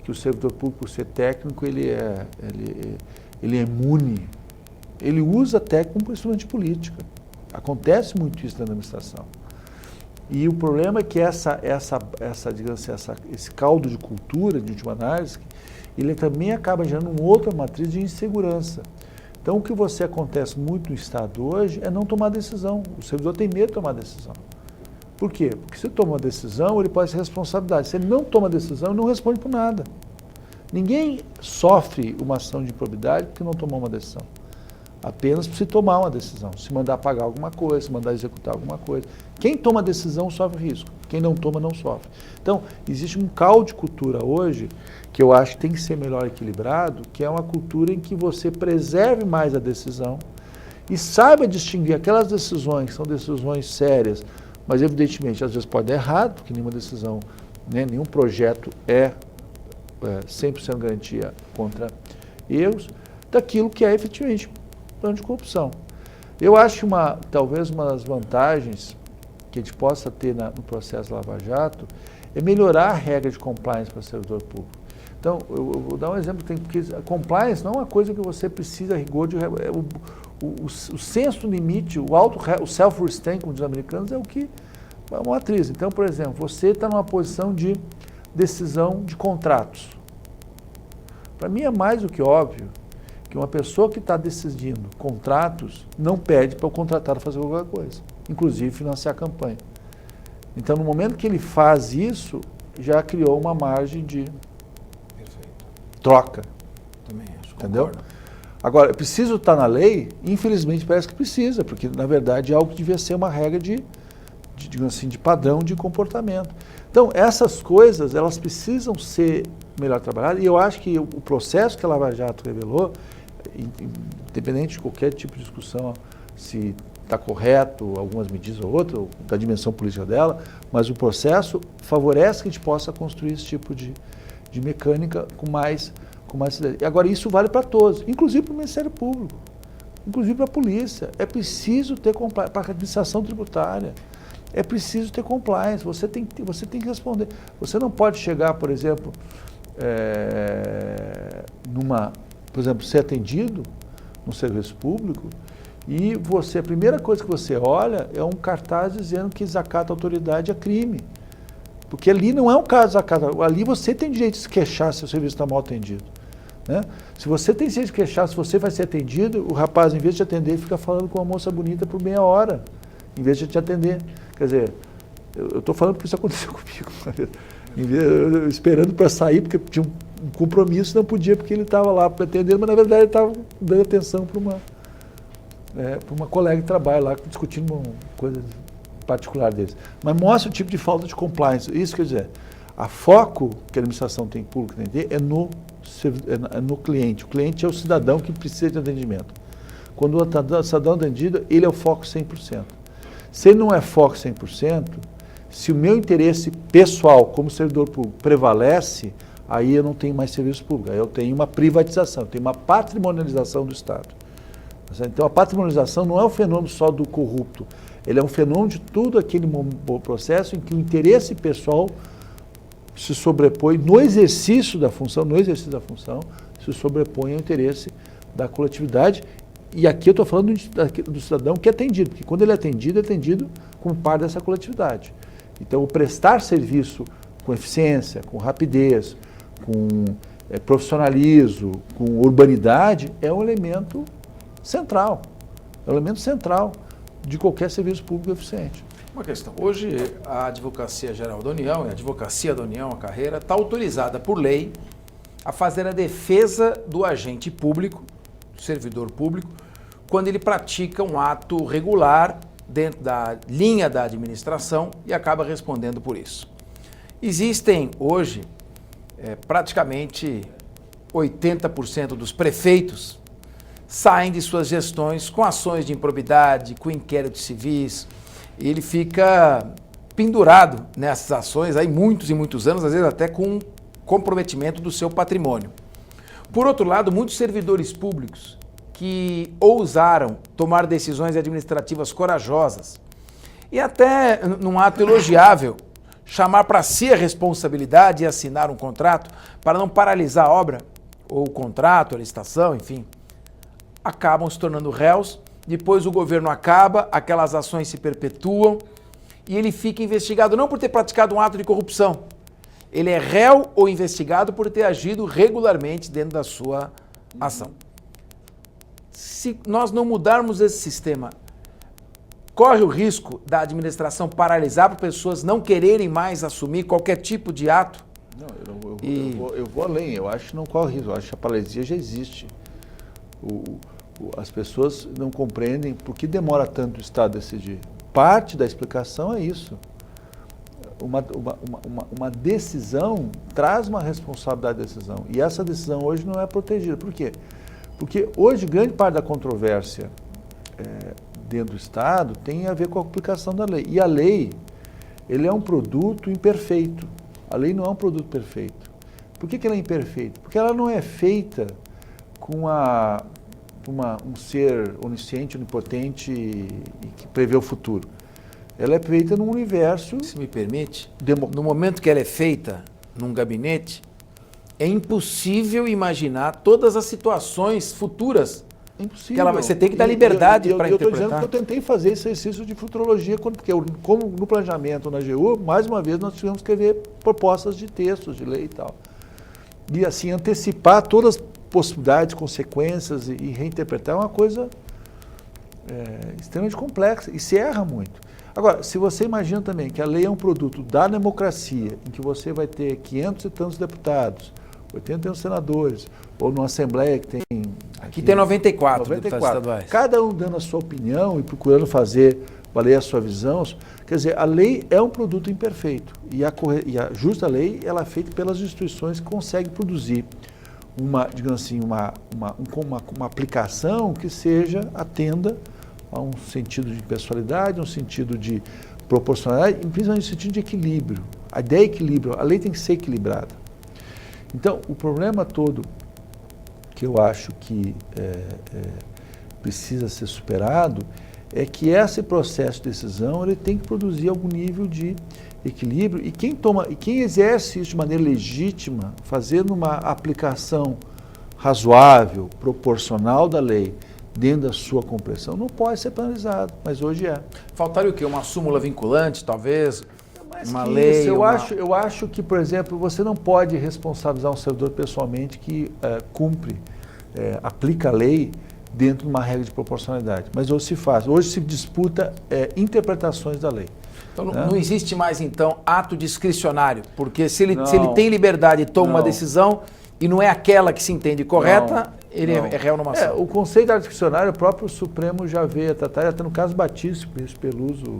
que o servidor público, por ser técnico, ele é imune Ele usa até como instrumento de política. Acontece muito isso na administração. E o problema é que digamos assim, esse caldo de cultura, de última análise, ele também acaba gerando uma outra matriz de insegurança. Então, o que acontece muito no Estado hoje é não tomar decisão. O servidor tem medo de tomar decisão. Por quê? Porque se ele toma uma decisão, ele pode ser responsabilidade. Se ele não toma decisão, ele não responde por nada. Ninguém sofre uma ação de improbidade porque não tomou uma decisão. Apenas por se tomar uma decisão, se mandar pagar alguma coisa, se mandar executar alguma coisa. Quem toma decisão sofre risco, quem não toma não sofre. Então, existe um caldo de cultura hoje que eu acho que tem que ser melhor equilibrado, que é uma cultura em que você preserve mais a decisão e saiba distinguir aquelas decisões que são decisões sérias, mas evidentemente às vezes pode dar errado, porque nenhuma decisão, né, nenhum projeto é 100% garantia contra erros, daquilo que é efetivamente plano de corrupção. Eu acho talvez uma das vantagens que a gente possa ter no processo Lava Jato é melhorar a regra de compliance para o servidor público. Então, eu vou dar um exemplo, porque a compliance não é uma coisa que você precisa rigor de... O senso limite, o self-restraint, como diz os americanos, é o que é uma atriz. Então, por exemplo, você está numa posição de decisão de contratos. Para mim é mais do que óbvio que uma pessoa que está decidindo contratos não pede para o contratado fazer qualquer coisa, inclusive financiar a campanha. Então, no momento que ele faz isso, já criou uma margem de troca. Também acho. Entendeu? Agora, preciso estar na lei? Infelizmente parece que precisa, porque na verdade é algo que devia ser uma regra digamos assim, de padrão de comportamento. Então, essas coisas, elas precisam ser melhor trabalhadas, e eu acho que o processo que a Lava Jato revelou, independente de qualquer tipo de discussão, se está correto, algumas medidas ou outras, ou da dimensão política dela, mas o processo favorece que a gente possa construir esse tipo de mecânica com mais cidadania. E agora, isso vale para todos, inclusive para o Ministério Público, inclusive para a polícia. É preciso ter compliance, para a administração tributária. É preciso ter compliance, você tem que responder. Você não pode chegar, por exemplo, por exemplo, ser atendido no serviço público e a primeira coisa que você olha é um cartaz dizendo que desacata a autoridade é crime. Porque ali não é um caso de desacato, ali você tem direito de se queixar se o serviço está mal atendido. Né? Se você tem direito de queixar, se você vai ser atendido, o rapaz, em vez de te atender, fica falando com uma moça bonita por meia hora, em vez de te atender. Quer dizer, eu estou falando porque isso aconteceu comigo. Eu esperando para sair, porque tinha um compromisso, não podia, porque ele estava lá para atender, mas na verdade ele estava dando atenção para uma colega de trabalho lá, discutindo uma coisa particular deles. Mas mostra o tipo de falta de compliance. Isso quer dizer, a foco que a administração tem pública é no cliente. O cliente é o cidadão que precisa de atendimento. Quando o cidadão é atendido, ele é o foco 100%. Se ele não é foco 100%, se o meu interesse pessoal como servidor público prevalece, aí eu não tenho mais serviço público, aí eu tenho uma privatização, eu tenho uma patrimonialização do Estado. Então a patrimonialização não é um fenômeno só do corrupto, ele é um fenômeno de todo aquele processo em que o interesse pessoal se sobrepõe no exercício da função, se sobrepõe ao interesse da coletividade. E aqui eu estou falando do cidadão que é atendido, porque quando ele é atendido como parte dessa coletividade. Então, o prestar serviço com eficiência, com rapidez, com profissionalismo, com urbanidade, é um elemento central. É um elemento central de qualquer serviço público eficiente. Uma questão. Hoje, a Advocacia Geral da União, e a Advocacia da União, a carreira, está autorizada por lei a fazer a defesa do agente público, do servidor público, quando ele pratica um ato regular dentro da linha da administração e acaba respondendo por isso. Existem hoje praticamente 80% dos prefeitos saem de suas gestões com ações de improbidade, com inquéritos civis, e ele fica pendurado nessas ações aí muitos e muitos anos, às vezes até com comprometimento do seu patrimônio. Por outro lado, muitos servidores públicos que ousaram tomar decisões administrativas corajosas e até, num ato elogiável, chamar para si a responsabilidade e assinar um contrato para não paralisar a obra, ou o contrato, a licitação, enfim, acabam se tornando réus, depois o governo acaba, aquelas ações se perpetuam e ele fica investigado não por ter praticado um ato de corrupção, ele é réu ou investigado por ter agido regularmente dentro da sua ação. Se nós não mudarmos esse sistema, corre o risco da administração paralisar para pessoas não quererem mais assumir qualquer tipo de ato? Não, eu vou além, eu acho que não corre risco, eu acho que a paralisia já existe. As pessoas não compreendem por que demora tanto o Estado decidir. Parte da explicação é isso. Uma decisão traz uma responsabilidade da decisão. E essa decisão hoje não é protegida. Por quê? Porque hoje grande parte da controvérsia dentro do Estado tem a ver com a aplicação da lei. E a lei, ele é um produto imperfeito. A lei não é um produto perfeito. Por que ela é imperfeita? Porque ela não é feita com um ser onisciente, onipotente e que prevê o futuro. Ela é feita num universo... Se me permite, no momento que ela é feita num gabinete, é impossível imaginar todas as situações futuras. É impossível. Que você tem que dar liberdade para interpretar. Eu estou dizendo que eu tentei fazer esse exercício de futurologia, porque como no planejamento, na AGU, mais uma vez nós tivemos que escrever propostas de textos, de lei e tal. E assim, antecipar todas as possibilidades, consequências e reinterpretar é uma coisa extremamente complexa e se erra muito. Agora, se você imagina também que a lei é um produto da democracia, em que você vai ter 500 e tantos deputados, 80 senadores, ou numa Assembleia que tem... Aqui tem 94 deputados estaduais. Cada um dando a sua opinião e procurando fazer valer a sua visão. Quer dizer, a lei é um produto imperfeito. E a justa lei, ela é feita pelas instituições que conseguem produzir digamos assim, uma aplicação que atenda a um sentido de pessoalidade, um sentido de proporcionalidade, e principalmente um sentido de equilíbrio. A ideia é equilíbrio, a lei tem que ser equilibrada. Então, o problema todo que eu acho que precisa ser superado é que esse processo de decisão ele tem que produzir algum nível de equilíbrio e quem exerce isso de maneira legítima, fazendo uma aplicação razoável, proporcional da lei, dentro da sua compreensão, não pode ser penalizado, mas hoje é. Faltaria o quê? Uma súmula vinculante, talvez? Uma lei? Isso, eu acho que, por exemplo, você não pode responsabilizar um servidor pessoalmente que aplica a lei dentro de uma regra de proporcionalidade. Mas hoje se faz. Hoje se disputa interpretações da lei. Então não existe mais, então, ato discricionário, porque se ele tem liberdade e toma uma decisão e não é aquela que se entende correta, ele é réu numa ação. O conceito da discricionário, o próprio Supremo já veio a tratar, até no caso Batista, Peluso,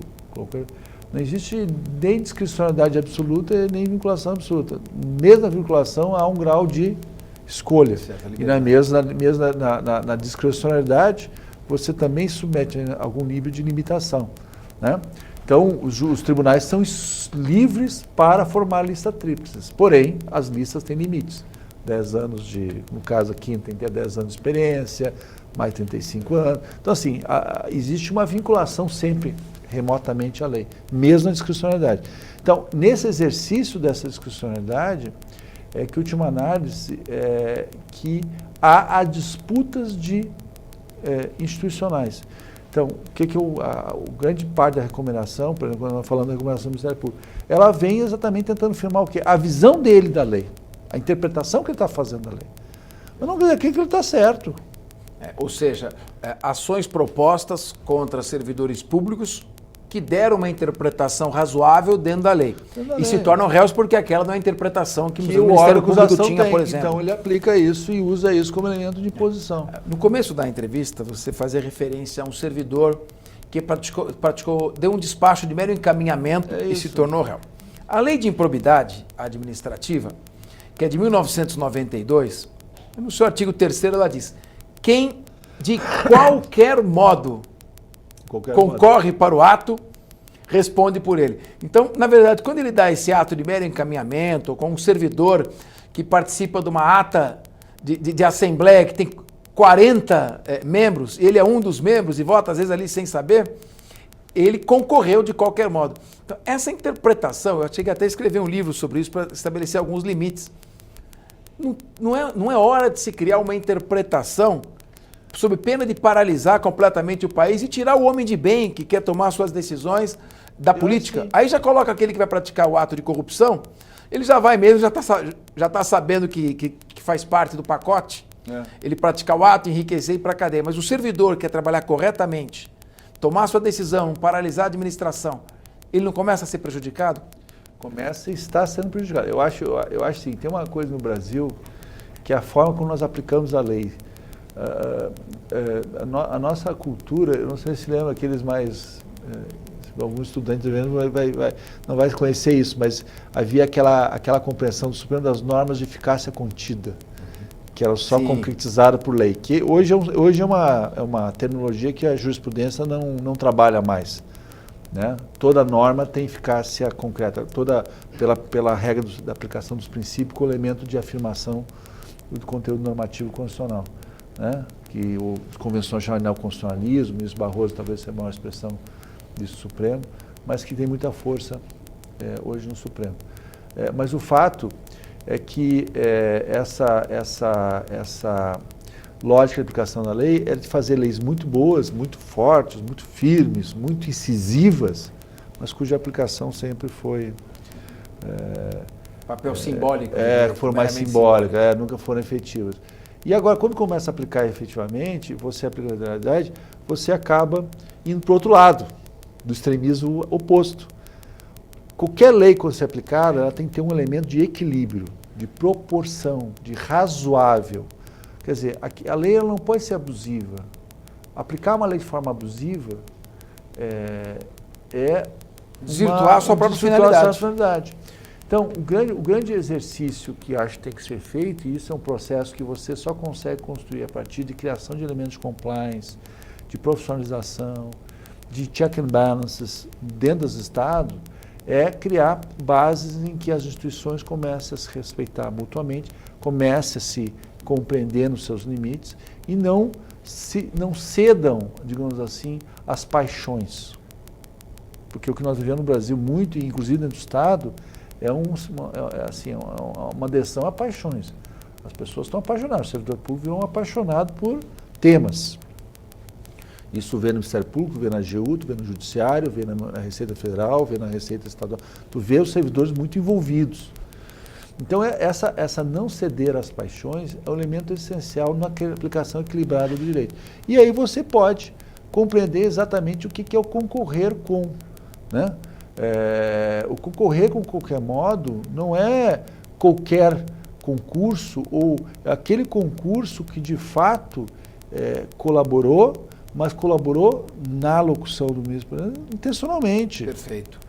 não existe nem discricionalidade absoluta nem vinculação absoluta. Mesmo na vinculação há um grau de escolha. E na discricionalidade você também submete a algum nível de limitação, né? Então, os tribunais são livres para formar lista tríplices, porém, as listas têm limites. 10 anos no caso aqui, tem que ter 10 anos de experiência, mais 35 anos. Então, assim, existe uma vinculação sempre remotamente à lei, mesmo na discricionalidade. Então, nesse exercício dessa discricionalidade, é que, última análise, que há disputas institucionais. Então, o grande parte da recomendação, por exemplo, quando nós falamos da recomendação do Ministério Público, ela vem exatamente tentando firmar o quê? A visão dele da lei, a interpretação que ele está fazendo da lei. Mas não quer dizer que ele está certo. Ou seja, ações propostas contra servidores públicos que deram uma interpretação razoável dentro da lei. E se tornam réus porque aquela não é a interpretação que o Ministério Público tinha, por exemplo. Então ele aplica isso e usa isso como elemento de imposição. No começo da entrevista, você fazia referência a um servidor que deu um despacho de mero encaminhamento e se tornou réu. A lei de improbidade administrativa, que é de 1992, no seu artigo 3º ela diz: quem de qualquer modo concorre para o ato, responde por ele. Então, na verdade, quando ele dá esse ato de mero encaminhamento, com um servidor que participa de uma ata de assembleia que tem 40 membros, ele é um dos membros e vota às vezes ali sem saber, ele concorreu de qualquer modo. Então, essa interpretação, eu cheguei até a escrever um livro sobre isso para estabelecer alguns limites. Não é hora de se criar uma interpretação sob pena de paralisar completamente o país e tirar o homem de bem que quer tomar suas decisões da política. Aí já coloca aquele que vai praticar o ato de corrupção, ele já vai mesmo, já tá sabendo que faz parte do pacote, ele praticar o ato, enriquecer e ir para a cadeia. Mas o servidor que quer trabalhar corretamente, tomar sua decisão, paralisar a administração, ele não começa a ser prejudicado? Começa e está sendo prejudicado. Eu acho assim, tem uma coisa no Brasil que é a forma como nós aplicamos a lei. A nossa cultura, eu não sei se lembra aqueles mais... alguns estudantes não vai conhecer isso, mas havia aquela compreensão do Supremo das normas de eficácia contida, que era só concretizada por lei, que hoje é uma terminologia que a jurisprudência não trabalha mais. Né? Toda norma tem eficácia concreta, toda pela regra da aplicação dos princípios com o elemento de afirmação do conteúdo normativo constitucional. Né? Que as convenções chamam de neoconstitucionalismo, o ministro Barroso talvez seja a maior expressão disso Supremo, mas que tem muita força hoje no Supremo. Mas o fato é que essa lógica de aplicação da lei é de fazer leis muito boas, muito fortes, muito firmes, muito incisivas, mas cuja aplicação sempre foi... papel simbólico. Foram mais simbólicas, nunca foram efetivas. E agora, quando começa a aplicar efetivamente, você aplica a realidade, você acaba indo para o outro lado, do extremismo oposto. Qualquer lei, quando se aplicada, ela tem que ter um elemento de equilíbrio, de proporção, de razoável. Quer dizer, a lei ela não pode ser abusiva. Aplicar uma lei de forma abusiva desvirtuar a sua própria finalidade. Então, o grande exercício que acho que tem que ser feito, e isso é um processo que você só consegue construir a partir de criação de elementos de compliance, de profissionalização, de check and balances dentro dos estados, é criar bases em que as instituições comecem a se respeitar mutuamente, comecem a se compreender nos seus limites e não cedam, digamos assim, às paixões. Porque o que nós vivemos no Brasil muito, inclusive dentro do Estado, é uma adesão a paixões. As pessoas estão apaixonadas, o servidor público é um apaixonado por temas. Isso vê no Ministério Público, vê na AGU, vê no Judiciário, vê na Receita Federal, vê na Receita Estadual. Tu vê os servidores muito envolvidos. Então, essa não ceder às paixões é um elemento essencial na aplicação equilibrada do direito. E aí você pode compreender exatamente o que é o concorrer com. Né? O concorrer com qualquer modo não é qualquer concurso ou aquele concurso que de fato colaborou, mas colaborou na locução do ministro intencionalmente. Perfeito.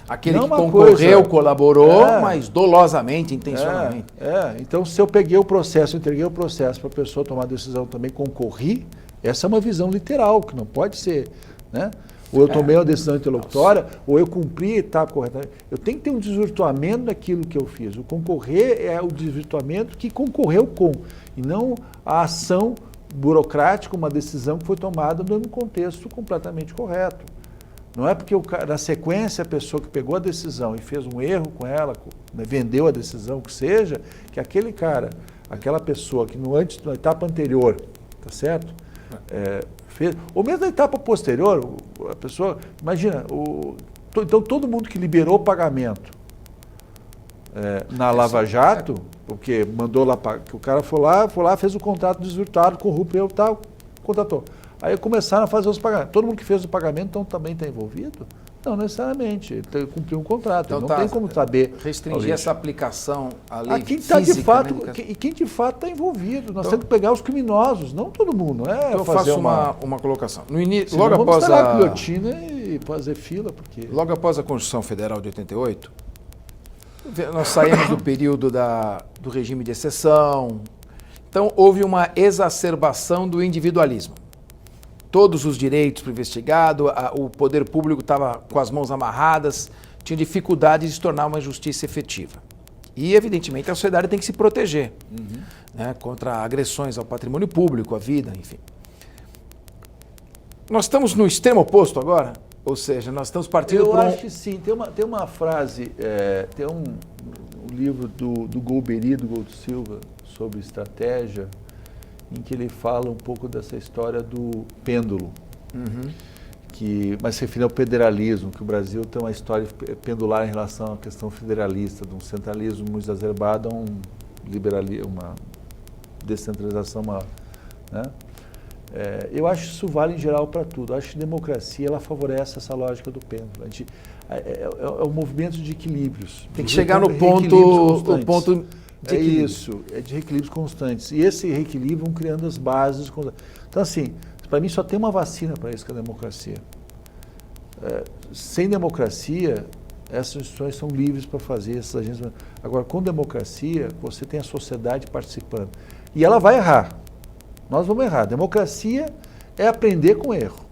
Aquele que concorreu, colaborou, mas dolosamente, intencionalmente. Então, se eu peguei o processo, entreguei o processo para a pessoa tomar a decisão também, concorri, essa é uma visão literal, que não pode ser, né? Ou eu tomei uma decisão interlocutória, ou eu cumpri a etapa corretamente. Eu tenho que ter um desvirtuamento daquilo que eu fiz. O concorrer é o desvirtuamento que concorreu com, e não a ação burocrática, uma decisão que foi tomada num contexto completamente correto. Não é porque na sequência a pessoa que pegou a decisão e fez um erro com ela, vendeu a decisão, que seja, que aquele cara, aquela pessoa que na etapa anterior, tá certo? Fez, ou mesmo na etapa posterior, a pessoa, imagina, então todo mundo que liberou o pagamento na Lava Jato, porque mandou lá, que o cara foi lá, fez o contrato desvirtuado, corrompeu e tal, contratou. Aí começaram a fazer os pagamentos. Todo mundo que fez o pagamento então também está envolvido? Não necessariamente. Ele cumpriu um contrato. Então, não tem como saber. Restringir essa aplicação à lei quem física, de fato, né? e quem de fato está envolvido. Nós temos que pegar os criminosos, não todo mundo. Não é então eu faço uma colocação. No início, logo após a guilhotina e fazer fila, porque logo após a Constituição Federal de 88, nós saímos do período do regime de exceção. Então houve uma exacerbação do individualismo. Todos os direitos para o investigado, o poder público estava com as mãos amarradas, tinha dificuldade de se tornar uma justiça efetiva. E, evidentemente, a sociedade tem que se proteger né, contra agressões ao patrimônio público, à vida, enfim. Nós estamos no extremo oposto agora? Ou seja, nós estamos partindo Eu acho que sim. Tem uma frase, tem um livro do Golbery, do Gold Silva, sobre estratégia, em que ele fala um pouco dessa história do pêndulo, mas se refere ao federalismo, que o Brasil tem uma história pendular em relação à questão federalista, de um centralismo muito exacerbado a um liberalismo, uma descentralização maior, né? Eu acho que isso vale em geral para tudo. Eu acho que a democracia ela favorece essa lógica do pêndulo. É um movimento de equilíbrios. Tem que chegar no ponto de isso, é de reequilíbrios constantes. E esse reequilíbrio vão criando as bases. Então, assim, para mim só tem uma vacina para isso, que é a democracia. Sem democracia, essas instituições são livres para fazer, essas agências. Agora, com democracia, você tem a sociedade participando. E ela vai errar. Nós vamos errar. Democracia é aprender com erro.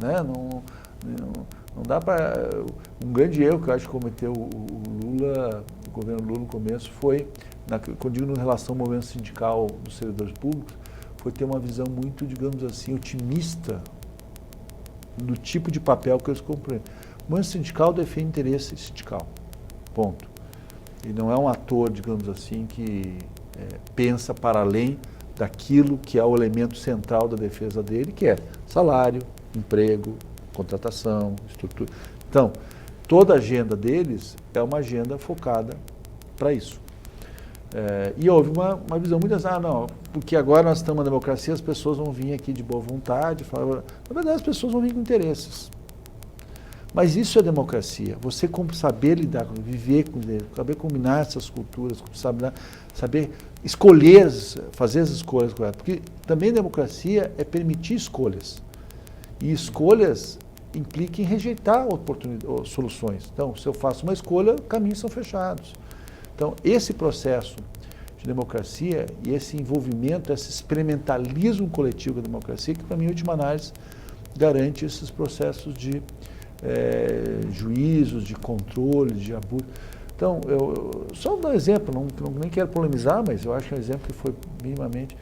Né? Não dá para... Um grande erro que eu acho que cometeu o Lula, o governo Lula no começo, foi, quando digo em relação ao movimento sindical dos servidores públicos, foi ter uma visão muito, digamos assim, otimista do tipo de papel que eles cumprem. O movimento sindical defende interesse sindical. Ponto. E não é um ator, digamos assim, que pensa para além daquilo que é o elemento central da defesa dele, que é salário, emprego, contratação, estrutura. Então, toda a agenda deles é uma agenda focada para isso. E houve uma visão muito assim, não, porque agora nós estamos na democracia, as pessoas vão vir aqui de boa vontade, falar, na verdade as pessoas vão vir com interesses. Mas isso é democracia, você saber lidar, viver com ele, saber combinar essas culturas, saber escolher, fazer as escolhas corretas, porque também democracia é permitir escolhas. E escolhas implica em rejeitar soluções. Então, se eu faço uma escolha, caminhos são fechados. Então, esse processo de democracia e esse envolvimento, esse experimentalismo coletivo da democracia, que para mim, em última análise, garante esses processos de juízos, de controle, de abuso. Então, só dar um exemplo, nem quero polemizar, mas eu acho que é um exemplo que foi minimamente...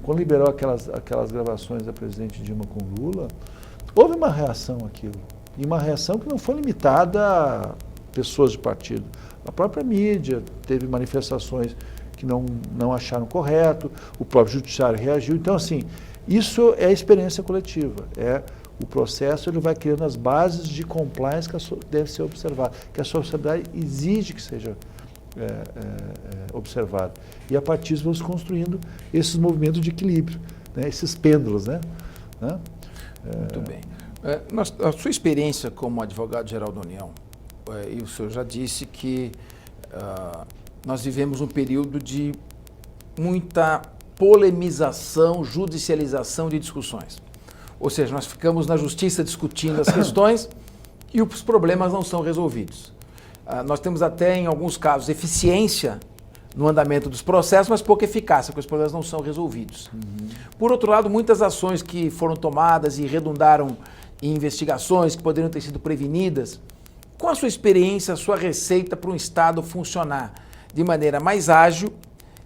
Quando liberou aquelas gravações da presidente Dilma com Lula, houve uma reação àquilo. E uma reação que não foi limitada a pessoas de partido. A própria mídia teve manifestações que não acharam correto, o próprio judiciário reagiu. Então, assim, isso é a experiência coletiva. O processo ele vai criando as bases de compliance que deve ser observado, que a sociedade exige que seja observado. E a partir disso vamos construindo esses movimentos de equilíbrio, né? Esses pêndulos, né? Muito bem. A sua experiência como advogado-geral da União, e o senhor já disse que nós vivemos um período de muita polemização, judicialização de discussões. Ou seja, nós ficamos na justiça discutindo as questões e os problemas não são resolvidos. Nós temos até, em alguns casos, eficiência no andamento dos processos, mas pouca eficácia, porque os problemas não são resolvidos. Por outro lado, muitas ações que foram tomadas e redundaram em investigações que poderiam ter sido prevenidas. Qual a sua experiência, a sua receita para um Estado funcionar de maneira mais ágil,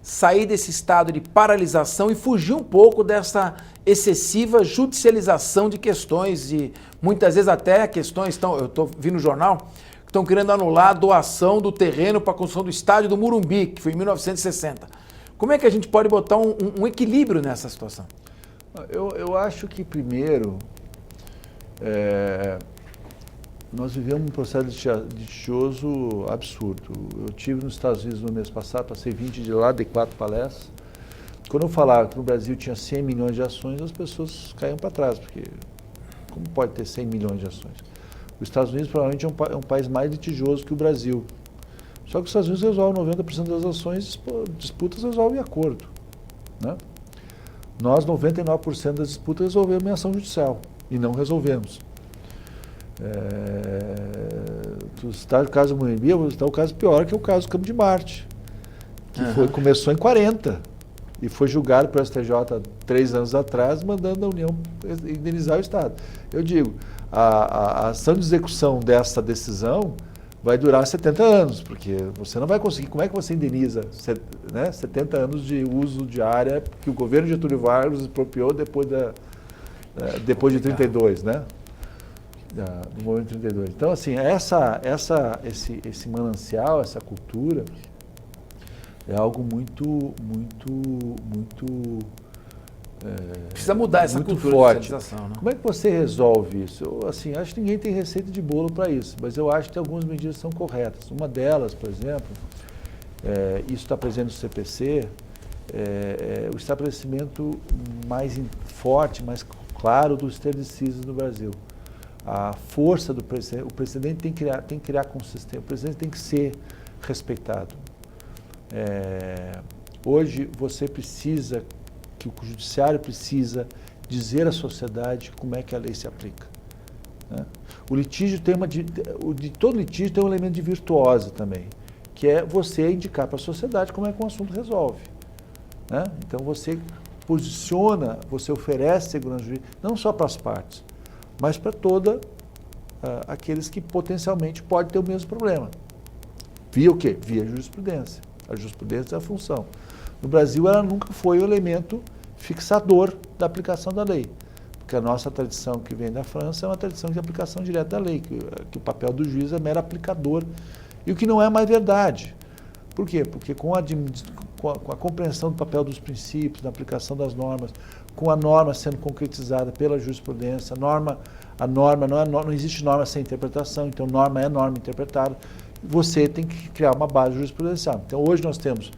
sair desse estado de paralisação e fugir um pouco dessa excessiva judicialização de questões, e muitas vezes até questões, eu estou vendo no jornal, que estão querendo anular a doação do terreno para a construção do estádio do Morumbi, que foi em 1960. Como é que a gente pode botar um equilíbrio nessa situação? Eu acho que, primeiro, nós vivemos um processo litigioso absurdo. Eu estive nos Estados Unidos no mês passado, passei 20 dias lá, dei 4 palestras. Quando eu falava que no Brasil tinha 100 milhões de ações, as pessoas caíam para trás, porque como pode ter 100 milhões de ações? Os Estados Unidos provavelmente é um país mais litigioso que o Brasil. Só que os Estados Unidos resolvem 90% das ações, disputas resolvem em acordo, né? Nós, 99% das disputas resolvemos em ação judicial e não resolvemos. O caso do Morumbi, eu vou citar o caso pior, que é o caso do Campo de Marte, que começou em 40 e foi julgado pelo STJ 3 anos atrás, mandando a União indenizar o Estado. Eu digo, a ação de execução dessa decisão vai durar 70 anos, porque você não vai conseguir. Como é que você indeniza 70 anos de uso de área que o governo de Getúlio Vargas expropriou depois de 32, né? Do movimento 32. Então, assim, esse manancial, essa cultura, é algo muito precisa mudar essa muito cultura forte. de fiscalização, né? Como é que você resolve isso? Eu, assim, acho que ninguém tem receita de bolo para isso, mas eu acho que algumas medidas são corretas. Uma delas, por exemplo, isso está presente no CPC, o estabelecimento mais forte, mais claro dos termicistas no Brasil. A força do presidente, o presidente tem que criar consistência, o presidente tem que ser respeitado. Hoje você precisa, que o judiciário precisa dizer à sociedade como é que a lei se aplica, né? O litígio tem todo litígio tem um elemento de virtuosa também, que é você indicar para a sociedade como é que um assunto resolve, né? Então você posiciona, você oferece segurança jurídica não só para as partes, mas para toda aqueles que potencialmente podem ter o mesmo problema. Via o quê? Via jurisprudência. A jurisprudência é a função. No Brasil, ela nunca foi o elemento fixador da aplicação da lei, porque a nossa tradição que vem da França é uma tradição de aplicação direta da lei, que o papel do juiz é mero aplicador, e o que não é mais verdade. Por quê? Porque com a compreensão do papel dos princípios, da aplicação das normas, com a norma sendo concretizada pela jurisprudência, não existe norma sem interpretação, então norma é norma interpretada, você tem que criar uma base jurisprudencial. Então hoje nós temos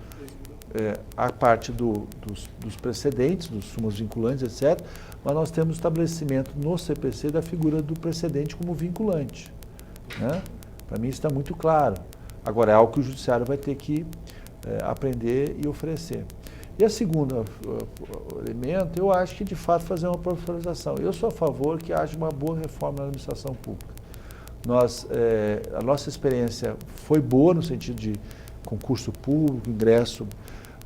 a parte dos precedentes, dos súmulas vinculantes, etc., mas nós temos estabelecimento no CPC da figura do precedente como vinculante, né? Para mim isso está muito claro. Agora é algo que o judiciário vai ter que aprender e oferecer. E a segunda elemento, eu acho que de fato fazer uma profissionalização. Eu sou a favor que haja uma boa reforma na administração pública. A nossa experiência foi boa no sentido de concurso público, ingresso,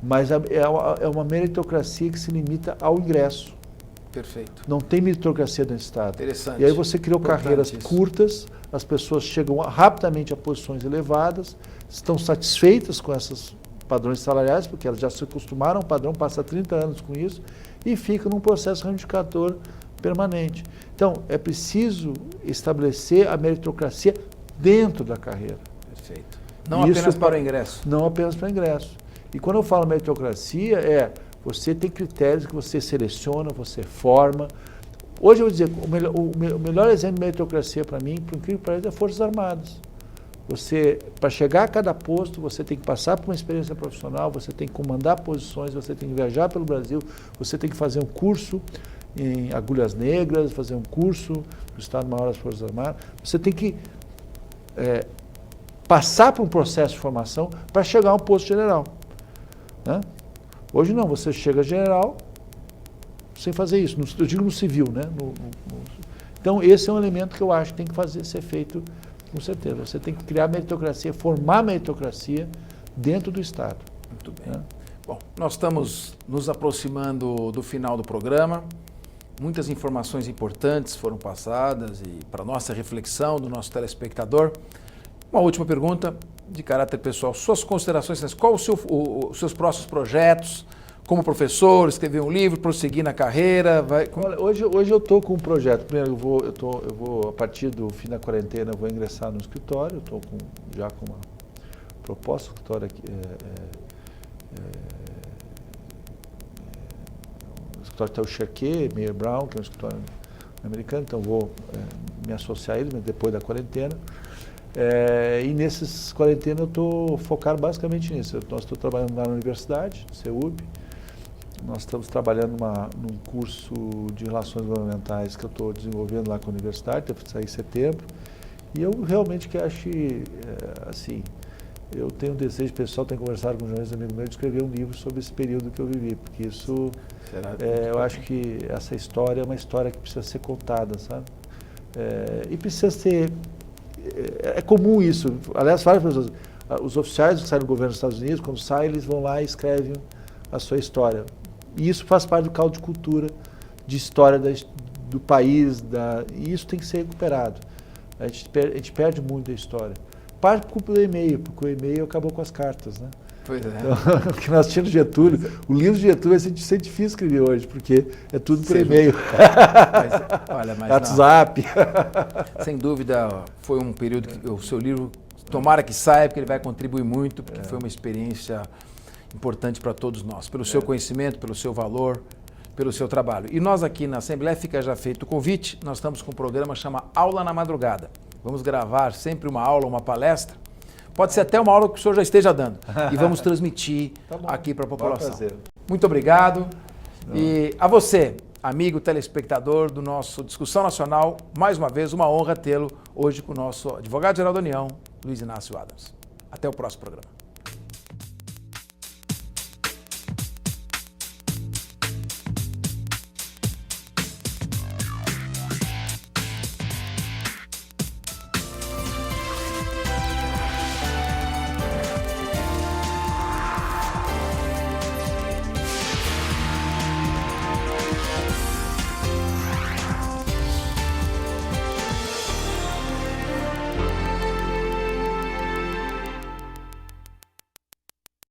mas é uma meritocracia que se limita ao ingresso. Perfeito. Não tem meritocracia dentro do Estado. Interessante. E aí você criou carreiras isso. curtas, as pessoas chegam rapidamente a posições elevadas, estão satisfeitas com esses padrões salariais, porque elas já se acostumaram ao padrão, passa 30 anos com isso, e ficam num processo reivindicador permanente. Então, é preciso estabelecer a meritocracia dentro da carreira. Perfeito. Não apenas para o ingresso. Não apenas para o ingresso. E quando eu falo meritocracia, você tem critérios que você seleciona, você forma. Hoje eu vou dizer, o melhor exemplo de meritocracia para mim, por incrível que pareça, é Forças Armadas. Para chegar a cada posto, você tem que passar por uma experiência profissional, você tem que comandar posições, você tem que viajar pelo Brasil, você tem que fazer um curso em Agulhas Negras, fazer um curso no Estado-Maior das Forças Armadas. Você tem que passar por um processo de formação para chegar a um posto general, né? Hoje não, você chega a general sem fazer isso, eu digo no civil, né? Então esse é um elemento que eu acho que tem que ser feito com certeza. Você tem que criar meritocracia, formar meritocracia dentro do Estado. Muito bem. Né? Bom, nós estamos nos aproximando do final do programa. Muitas informações importantes foram passadas e para nossa reflexão do nosso telespectador. Uma última pergunta de caráter pessoal. Suas considerações, quais os seus próximos projetos? Como professor, escrever um livro, prosseguir na carreira? Olha, hoje eu estou com um projeto. Primeiro, eu vou, a partir do fim da quarentena, eu vou ingressar no escritório. Eu estou já com uma proposta. O escritório aqui o escritório está o Cherquet, Meyer Brown, que é um escritório americano, então vou me associar a ele depois da quarentena. E nesses quarentenas eu estou focado basicamente nisso. Nós estou trabalhando lá na universidade, CEUB. Nós estamos trabalhando num curso de relações governamentais que eu estou desenvolvendo lá com a universidade, deve sair em setembro. E eu realmente que acho, assim, eu tenho um desejo pessoal, tenho conversado com um jornalista amigo meu, de escrever um livro sobre esse período que eu vivi, porque isso, eu acho que essa história é uma história que precisa ser contada, sabe? E precisa ser... É comum isso. Aliás, várias pessoas, os oficiais que saem do governo dos Estados Unidos, quando saem, eles vão lá e escrevem a sua história. E isso faz parte do caldo de cultura, de história do país, e isso tem que ser recuperado. A gente perde muito a história. Parte por culpa do e-mail, porque o e-mail acabou com as cartas, né? Pois é. Então, o que nós tínhamos de Getúlio, o livro de Getúlio vai ser difícil escrever hoje, porque é tudo por e-mail. Mas WhatsApp. Sem dúvida, foi um período que o seu livro, tomara que saia, porque ele vai contribuir muito, porque foi uma experiência importante para todos nós, pelo seu conhecimento, pelo seu valor, pelo seu trabalho. E nós aqui na Assembleia, fica já feito o convite, nós estamos com um programa que chama Aula na Madrugada. Vamos gravar sempre uma aula, uma palestra, pode ser até uma aula que o senhor já esteja dando, e vamos transmitir aqui para a população. Muito obrigado. E a você, amigo telespectador do nosso Discussão Nacional, mais uma vez uma honra tê-lo hoje com o nosso advogado-geral da União, Luiz Inácio Adams. Até o próximo programa.